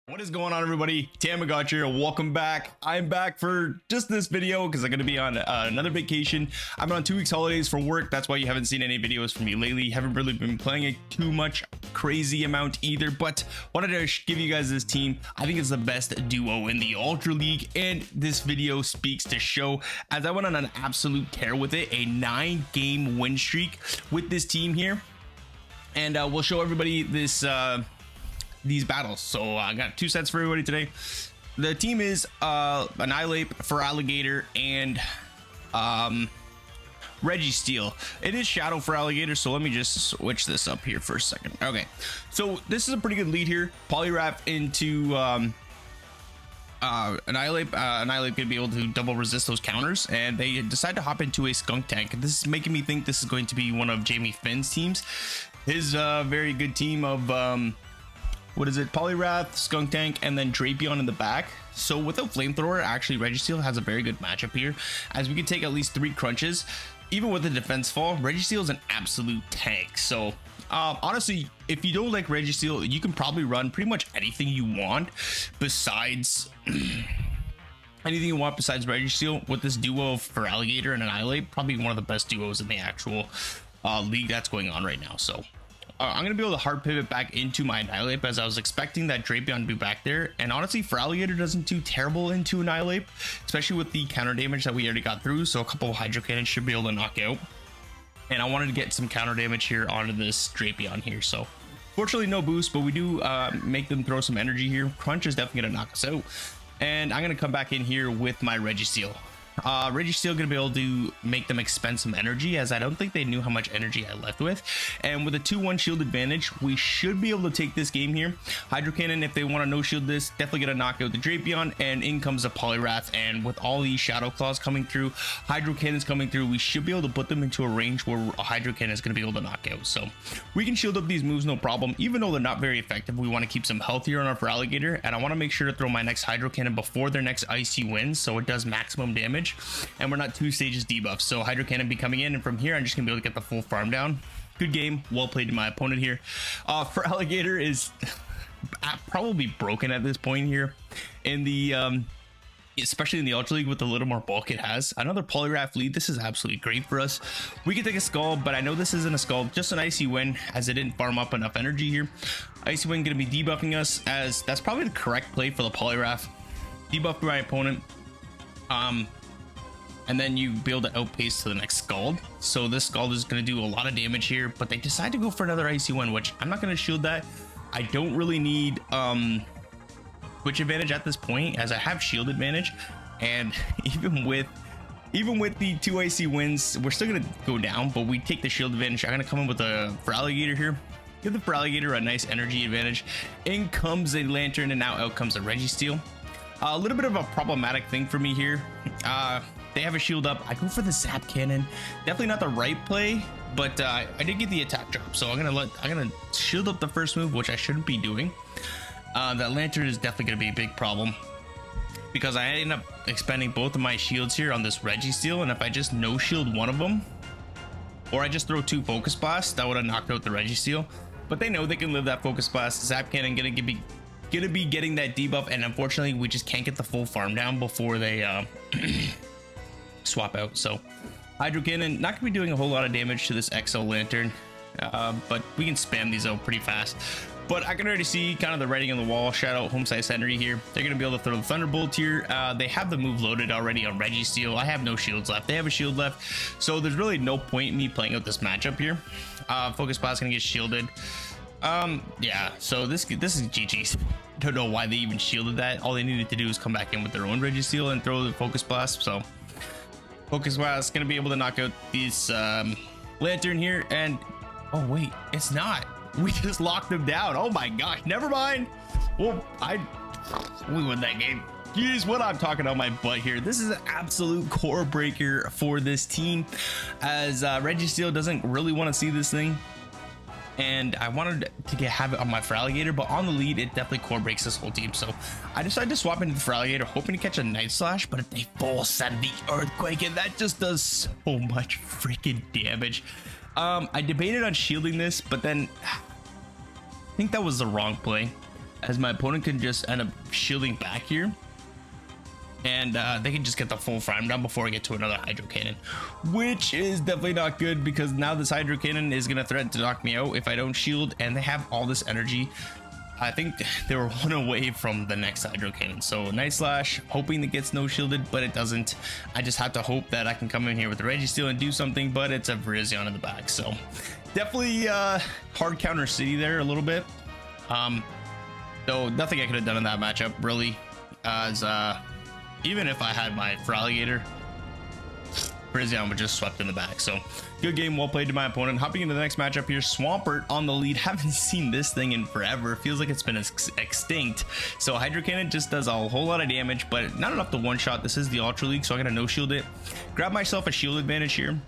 What is going on, everybody? Thammagotcha here. Welcome back. I'm back for just this video because I'm going to be on another vacation. I'm on 2 weeks holidays for work. That's why you haven't seen any videos from me lately. Haven't really been playing it too much crazy amount either, but wanted to give you guys this team. I think it's the best duo in the Ultra League, and this video speaks to show as I went on an absolute tear with it, a 9-game win streak with this team here, and we'll show everybody this these battles. So I got 2 sets for everybody today. The team is Annihilate for Alligator and Registeel. It is Shadow for Alligator, so let me just switch this up here for a second. Okay, so this is a pretty good lead here. Poliwrath into Annihilate. Annihilate gonna be able to double resist those counters, and they decide to hop into a Skunk Tank. This is making me think this is going to be one of Jamie Finn's teams. His very good team of what is it? Poliwrath, Skunk Tank, and then Drapion in the back. So without Flamethrower, actually Registeel has a very good matchup here, as we can take at least 3 crunches. Even with the defense fall, Registeel is an absolute tank. So honestly, if you don't like Registeel, you can probably run pretty much anything you want besides Registeel with this duo for Alligator and Annihilate. Probably one of the best duos in the actual league that's going on right now. So I'm gonna be able to hard pivot back into my Annihilate, as I was expecting that Drapion to be back there. And honestly, for Alligator doesn't do terrible into Annihilate, especially with the counter damage that we already got through. So a couple of Hydro Cannons should be able to knock out. And I wanted to get some counter damage here onto this Drapion here. So fortunately no boost, but we do make them throw some energy here. Crunch is definitely gonna knock us out. And I'm gonna come back in here with my Registeel. Registeel gonna be able to make them expend some energy, as I don't think they knew how much energy I left with. And with a 2-1 shield advantage, we should be able to take this game here. Hydro Cannon, if they want to no shield this, definitely gonna knock out the Drapion, and in comes the Poliwrath. And with all these Shadow Claws coming through, Hydro Cannons coming through, we should be able to put them into a range where a Hydro Cannon is gonna be able to knock out. So we can shield up these moves no problem, even though they're not very effective. We want to keep some health here on our for Alligator, and I want to make sure to throw my next Hydro Cannon before their next Icy wins, so it does maximum damage. And we're not 2 stages debuffed, so Hydro Cannon be coming in, and from here I'm just gonna be able to get the full farm down. Good game, well played to my opponent here. For Alligator is probably broken at this point here in the especially in the Ultra League with the little more bulk it has. Another Poliwrath lead. This is absolutely great for us. We can take a Skull, but I know this isn't a Skull, just an Icy Wind, as it didn't farm up enough energy here. Icy Wind gonna be debuffing us, as that's probably the correct play for the Poliwrath. Debuff my opponent, and then you be able to outpace to the next Scald. So this Scald is going to do a lot of damage here, but they decide to go for another Icy Wind, which I'm not going to shield that. I don't really need Twitch advantage at this point, as I have shield advantage. And even with the 2 Icy Winds, we're still going to go down, but we take the shield advantage. I'm going to come in with a for Alligator here. Give the for Alligator a nice energy advantage. In comes a Lantern, and now out comes a Registeel. A little bit of a problematic thing for me here. They have a shield up. I go for the Zap Cannon. Definitely not the right play, but I did get the attack drop, so I'm gonna shield up the first move, which I shouldn't be doing. That Lantern is definitely gonna be a big problem, because I end up expending both of my shields here on this Registeel, and if I just no shield one of them, or I just throw 2 Focus Blasts, that would have knocked out the Registeel. But they know they can live that Focus Blast. Zap Cannon gonna be getting that debuff, and unfortunately we just can't get the full farm down before they swap out. So Hydro Cannon not gonna be doing a whole lot of damage to this XL Lantern, but we can spam these out pretty fast. But I can already see kind of the writing on the wall. Shout out Home Side Sentry here. They're gonna be able to throw the Thunderbolt here. They have the move loaded already on Registeel. I have no shields left. They have a shield left, so there's really no point in me playing out this matchup here. Focus Blast gonna get shielded. Yeah, so this is GG's. Don't know why they even shielded that. All they needed to do is come back in with their own Registeel and throw the Focus Blast. So Focus Blast is gonna be able to knock out this Lantern here, and oh wait, it's not. We just locked them down. Oh my gosh, never mind. Well, we won that game. Jeez, what I'm talking on my butt here. This is an absolute core breaker for this team, as Registeel doesn't really want to see this thing, and I wanted to have it on my for Alligator, but on the lead it definitely core breaks this whole team. So I decided to swap into the for Alligator, hoping to catch a Night Slash, but they full send the Earthquake, and that just does so much freaking damage. I debated on shielding this, but then I think that was the wrong play. as my opponent can just end up shielding back here, and they can just get the full frame down before I get to another Hydro Cannon, which is definitely not good because now this Hydro Cannon is going to threaten to knock me out if I don't shield, and they have all this energy. I think they were one away from the next Hydro Cannon. So Night Slash, hoping it gets no shielded, but it doesn't. I just have to hope that I can come in here with the Registeel and do something, but it's a Virizion in the back. So definitely hard counter city there a little bit. Though nothing I could have done in that matchup really, as even if I had my Feraligatr, Virizion would just swept in the back. So good game, well played to my opponent. Hopping into the next matchup here, Swampert on the lead. Haven't seen this thing in forever. Feels like it's been extinct. So Hydro Cannon just does a whole lot of damage, but not enough to one shot. This is the Ultra League, so I'm gonna no shield it. Grab myself a shield advantage here.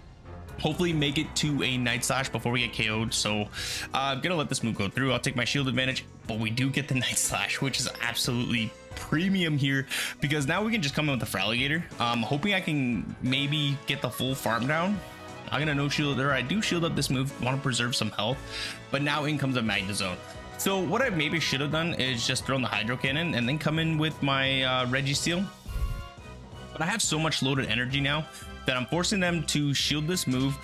Hopefully make it to a Night Slash before we get KO'd. So I'm gonna let this move go through. I'll take my shield advantage, but we do get the Night Slash, which is absolutely premium here because now we can just come in with the Feraligatr. Hoping I can maybe get the full farm down. I'm gonna no shield there. I do shield up this move, want to preserve some health, but now in comes a Magnezone. So what I maybe should have done is just thrown the Hydro Cannon and then come in with my Registeel. But I have so much loaded energy now that I'm forcing them to shield this move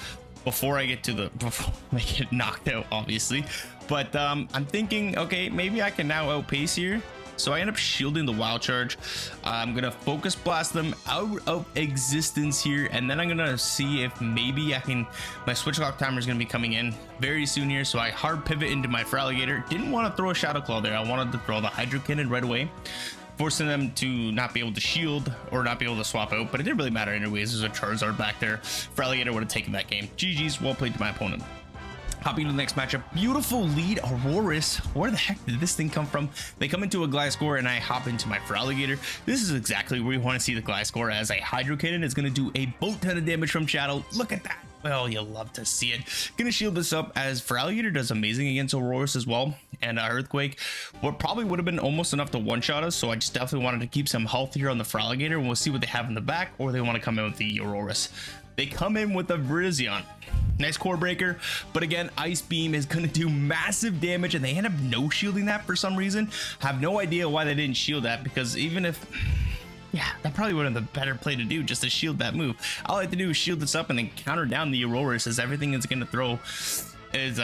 before I get to before they get knocked out, obviously. But I'm thinking, okay, maybe I can now outpace here. So I end up shielding the Wild Charge. I'm gonna Focus Blast them out of existence here, and then I'm gonna see if maybe I can. My Switch Lock timer is gonna be coming in very soon here, so I hard pivot into my Feraligatr. Didn't want to throw a Shadow Claw there. I wanted to throw the Hydro Cannon right away, forcing them to not be able to shield or not be able to swap out. But it didn't really matter anyways. There's a Charizard back there. Feraligatr would have taken that game. GG's, well played to my opponent. Hopping to the next matchup, beautiful lead Aurorus. Where the heck did this thing come from? They come into a Gliscor and I hop into my Feraligatr. This is exactly where you want to see the Gliscor, as a Hydro Cannon is going to do a boat ton of damage from Shadow. Look at that. Well, you'll love to see it. Gonna shield this up as Feraligatr does amazing against Aurorus as well, and Earthquake. What probably would have been almost enough to one-shot us, so I just definitely wanted to keep some health here on the Feraligatr, and we'll see what they have in the back, or they want to come in with the Aurorus. They come in with a Virizion. Nice core breaker, but again, Ice Beam is going to do massive damage, and they end up no shielding that for some reason. Have no idea why they didn't shield that, because even if, yeah, that probably would have been the better play to do, just to shield that move. All I have to do is shield this up and then counter down the Aurorus, as everything is going to throw is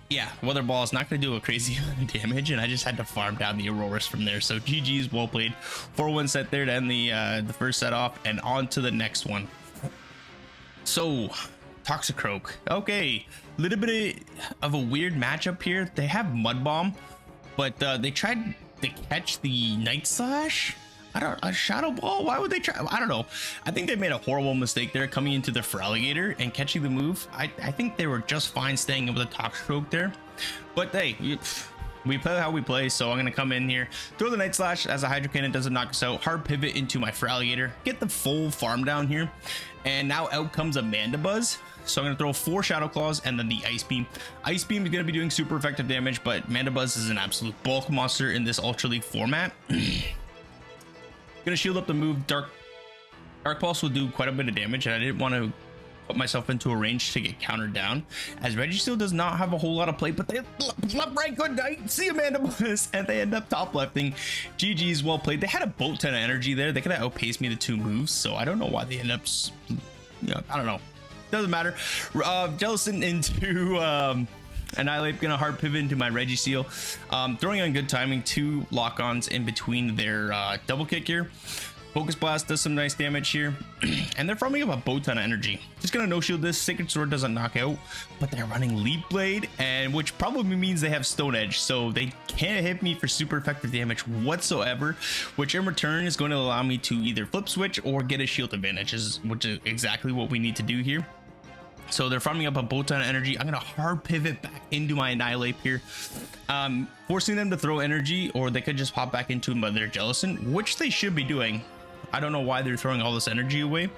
yeah, Weather Ball is not going to do a crazy amount of damage, and I just had to farm down the Aurorus from there. So GG's, well played. 4-1 set there to end the first set off, and on to the next one. So Toxicroak, okay, a little bit of a weird matchup here. They have Mud Bomb, but they tried to catch the Night Slash. A Shadow Ball. Why would they try? I don't know. I think they made a horrible mistake there coming into the Feraligatr and catching the move. I think they were just fine staying in with a Toxicroak there, but hey, we play how we play. So I'm gonna come in here, throw the Night Slash as a Hydro Cannon doesn't knock us out. Hard pivot into my Feraligatr, get the full farm down here, and now out comes a Mandibuzz. So I'm gonna throw 4 Shadow Claws and then the Ice Beam. Ice Beam is gonna be doing super effective damage, but Mandibuzz is an absolute bulk monster in this Ultra League format. Gonna shield up the move. Dark Pulse will do quite a bit of damage, and I didn't want to put myself into a range to get countered down, as Registeel does not have a whole lot of play, but they left right, good night, see Amanda Bliss, and they end up top lefting. GG's, well played. They had a boat ton of energy there. They could have outpaced me the 2 moves, so I don't know why they end up, you know, I don't know, doesn't matter. Jellicent into Annihilate, gonna hard pivot into my Registeel, throwing on good timing, 2 lock-ons in between their double kick here. Focus Blast does some nice damage here, and they're farming up a boat ton of energy. Just gonna no shield this. Sacred Sword doesn't knock out, but they're running Leap Blade, and which probably means they have Stone Edge, so they can't hit me for super effective damage whatsoever, which in return is going to allow me to either flip switch or get a shield advantage, which is exactly what we need to do here. So they're farming up a boat ton of energy. I'm gonna hard pivot back into my Annihilate here, forcing them to throw energy, or they could just pop back into their Jellicent, which they should be doing. I don't know why they're throwing all this energy away.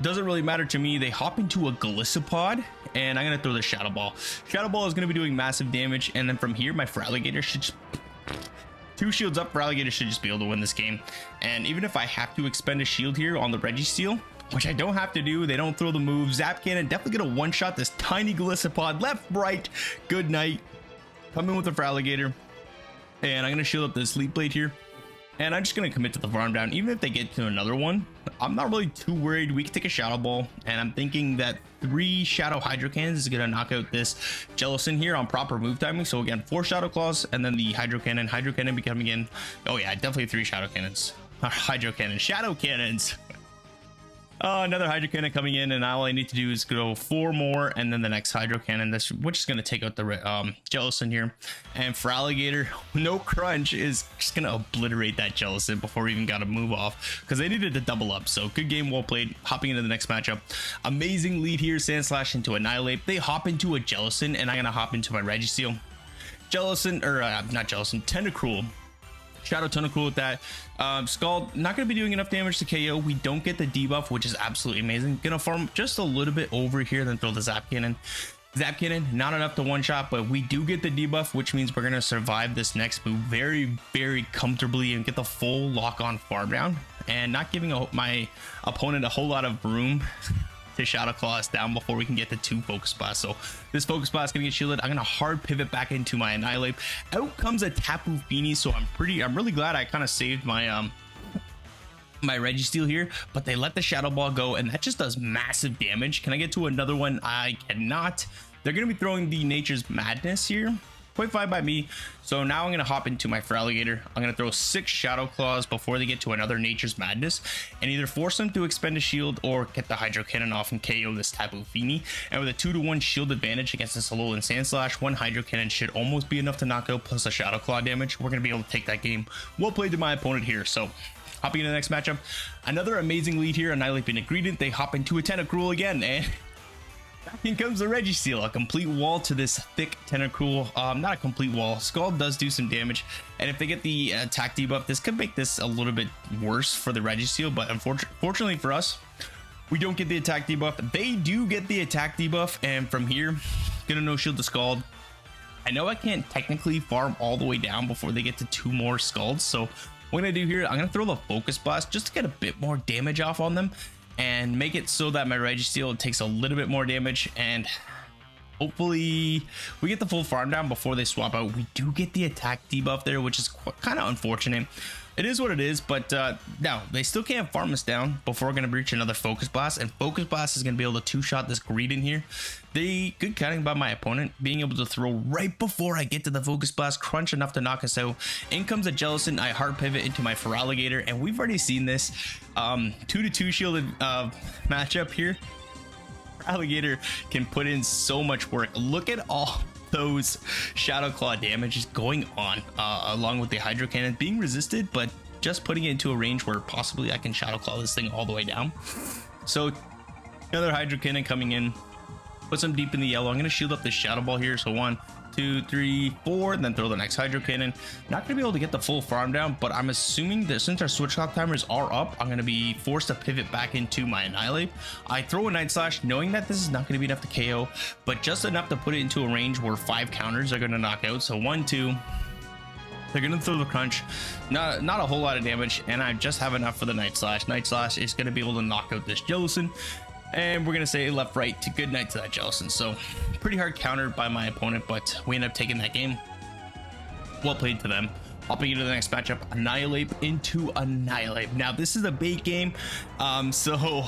Doesn't really matter to me. They hop into a Gliscopod, and I'm gonna throw the Shadow Ball. Shadow Ball is gonna be doing massive damage, and then from here, my Feraligatr should just 2 shields up. Feraligatr should just be able to win this game. And even if I have to expend a shield here on the Registeel, which I don't have to do, they don't throw the move. Zap Cannon definitely gonna one-shot this tiny Gliscopod. Left, right, good night. Come in with the Feraligatr. and I'm going to shield up this Sleep Blade here. And I'm just going to commit to the farm down. Even if they get to another one, I'm not really too worried. We can take a Shadow Ball, and I'm thinking that 3 Shadow Hydro Cannons is going to knock out this Jellicent here on proper move timing. So again, 4 Shadow Claws, and then the Hydro Cannon. Hydro Cannon becoming in. Oh yeah, definitely 3 Shadow Cannons. Hydro Cannon. Shadow Cannons. Another Hydro Cannon coming in, and all I need to do is go 4 more, and then the next Hydro Cannon, which is going to take out the Jellicent here. And for Alligator, no crunch is just going to obliterate that Jellicent before we even got to move off, because they needed to double up. So good game, well played. Hopping into the next matchup. Amazing lead here, Sandslash into Annihilate. They hop into a Jellicent, and I'm going to hop into my Registeel. Jellicent, or not Jellicent, Tentacruel. Shadow Tentacruel with that. Scald, not going to be doing enough damage to KO. We don't get the debuff, which is absolutely amazing. Gonna farm just a little bit over here, then throw the Zap Cannon. Zap Cannon, not enough to one-shot, but we do get the debuff, which means we're going to survive this next move very, very comfortably and get the full lock-on farm down, and not giving my opponent a whole lot of room to Shadow Claw us down before we can get the 2 Focus Blasts. So this Focus Blast is gonna get shielded. I'm gonna hard pivot back into my Annihilate. Out comes a Tapu Fini, so I'm really glad I kind of saved my my Registeel here, but they let the Shadow Ball go, and that just does massive damage. Can I get to another one? I cannot. They're gonna be throwing the Nature's Madness here. 0.5 by me. So now I'm going to hop into my Feraligatr. I'm going to throw 6 Shadow Claws before they get to another Nature's Madness, and either force them to expend a shield or get the Hydro Cannon off and KO this Tapu Fini. And with a 2-to-1 shield advantage against this Alolan Sandslash, 1 Hydro Cannon should almost be enough to knock out, plus a Shadow Claw damage. We're going to be able to take that game. Well played to my opponent here. So hopping into the next matchup, another amazing lead here. Annihilate being ingredient. They hop into a Tentacruel again, and back in comes the Registeel, a complete wall to this thick Tentacruel. Not a complete wall. Scald does do some damage, and if they get the attack debuff, this could make this a little bit worse for the Registeel, but unfortunately for us, we don't get the attack debuff. They do get the attack debuff, and from here, gonna no shield the Scald. I know I can't technically farm all the way down before they get to 2 more Scalds, so what I'm gonna do here, I'm gonna throw the Focus Blast just to get a bit more damage off on them, and make it so that my Registeel takes a little bit more damage, and hopefully we get the full farm down before they swap out. We do get the attack debuff there, which is kind of unfortunate. It is what it is, but now they still can't farm us down before we're going to breach another Focus Blast, and Focus Blast is going to be able to 2-shot this Greedent here. Good cutting by my opponent, being able to throw right before I get to the Focus Blast, crunch enough to knock us out. In comes a Jellicent. I hard pivot into my Feraligatr, and we've already seen this 2-to-2 shielded matchup here. Feraligatr can put in so much work. Look at all those Shadow Claw damages going on, along with the Hydro Cannon being resisted, but just putting it into a range where possibly I can Shadow Claw this thing all the way down. So another Hydro Cannon coming in, put some deep in the yellow. I'm going to shield up this Shadow Ball here. So 1, 2, 3, 4, and then throw the next Hydro Cannon. Not going to be able to get the full farm down, but I'm assuming that since our switch clock timers are up, I'm going to be forced to pivot back into my Annihilate. I throw a Night Slash, knowing that this is not going to be enough to KO, but just enough to put it into a range where 5 counters are going to knock out. So 1, 2. They're going to throw the crunch. Not a whole lot of damage, and I just have enough for the Night Slash. Night Slash is going to be able to knock out this Jellicent. And we're going to say left, right to good night to that Jellicent. So pretty hard countered by my opponent, but we end up taking that game. Well played to them. Hopping into the next matchup, Annihilate into Annihilate. Now this is a bait game, so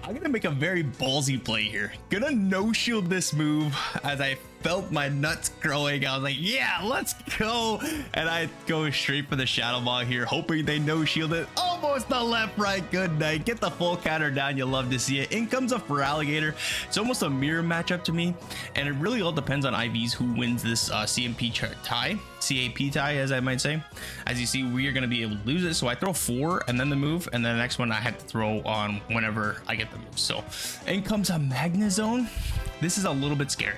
I'm gonna make a very ballsy play here. Gonna no shield this move as I felt my nuts growing. I was like, yeah, let's go. And I go straight for the Shadow Ball here, hoping they no shield it. Almost the left, right, good night. Get the full counter down. You love to see it. In comes a Feraligatr. It's almost a mirror matchup to me. And it really all depends on IVs who wins this CMP tie. CAP tie, as I might say. As you see, we are going to be able to lose it. So I throw 4 and then the move. And then the next one I have to throw on whenever I get the move. So in comes a Magnezone. This is a little bit scary,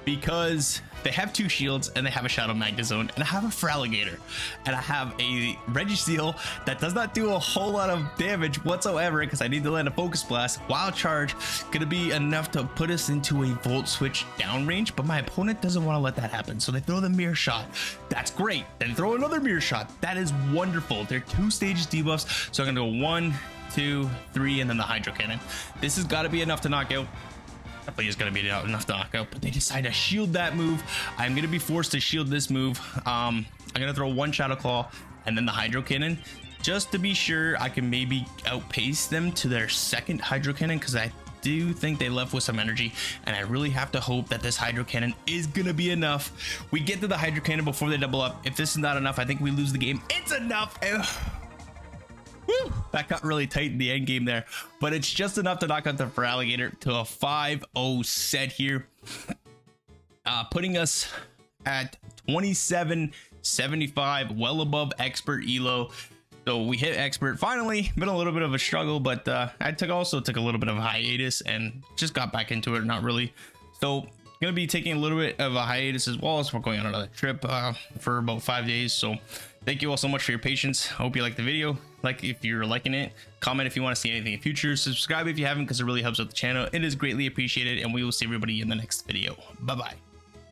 because they have 2 shields and they have a Shadow Magnezone, and I have a Feraligatr, and I have a Registeel that does not do a whole lot of damage whatsoever because I need to land a Focus Blast. Wild Charge gonna be enough to put us into a Volt Switch down range, but my opponent doesn't want to let that happen, so they throw the Mirror Shot. That's great. Then throw another Mirror Shot. That is wonderful. They're 2 stages debuffs, so I'm gonna go 1, 2, 3, and then the Hydro Cannon. This has got to be enough to knock out definitely is going to be enough to knock out, but they decide to shield that move. I'm going to be forced to shield this move. I'm going to throw one Shadow Claw and then the Hydro Cannon just to be sure I can maybe outpace them to their second Hydro Cannon, because I do think they left with some energy, and I really have to hope that this Hydro Cannon is gonna be enough. We get to the Hydro Cannon before they double up. If this is not enough, I think we lose the game. It's enough. Woo, that got really tight in the end game there, but it's just enough to knock out the Feraligatr to a 5-0 set here, putting us at 2775, well above expert elo. So we hit expert finally. Been a little bit of a struggle, but I also took a little bit of a hiatus and just got back into it. Not really. So gonna be taking a little bit of a hiatus as well, as we're going on another trip for about 5 days. So thank you all so much for your patience. I hope you liked the video. Like if you're liking it, comment if you want to see anything in future, subscribe if you haven't, because it really helps out the channel. It is greatly appreciated, and we will see everybody in the next video. Bye bye.